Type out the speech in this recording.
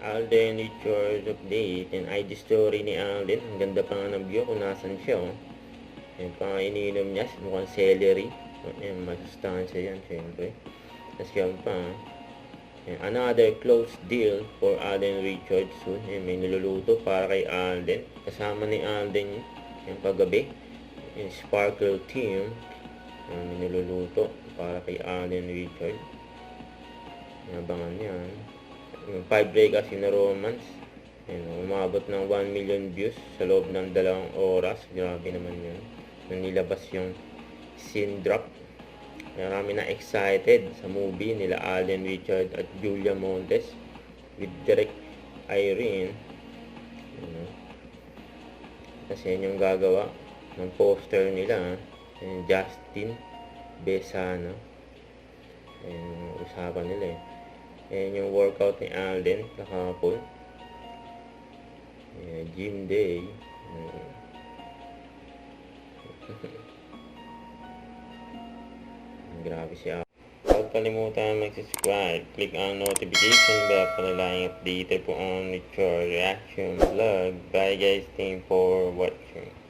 Alden Richards update. Yan, ID story ni Alden. Ang ganda pa nga ng view kung nasan siya, oh. Yan pa nga ininom niya. Mukhang celery. Yan, masustansya yan, syempre. Tapos yan pa. Yan, another close deal for Alden Richards soon. Yan, may niluluto para kay Alden. Kasama ni Alden yung paggabi. Yung Sparkle team. Yan, may niluluto para kay Alden Richards. Inabangan yan. Yung 5 breakouts in a romance. Yan, umabot ng 1 million views sa loob ng 2 oras. Grabe naman yun. Nung nilabas yung scene drop. Marami na excited sa movie nila Alden Richards at Julia Montes with Direct Irene. Kasi yan yung gagawa ng poster nila. Yung Justin Besana. Yan yung usapan nila eh. Yan yung workout ni Alden kahapon. Gym day. Grabe siya. Huwag kalimutan mag-subscribe. Click ang notification bell para laging updated po on Richard Reaction Vlog. Bye guys. Thank you for watching.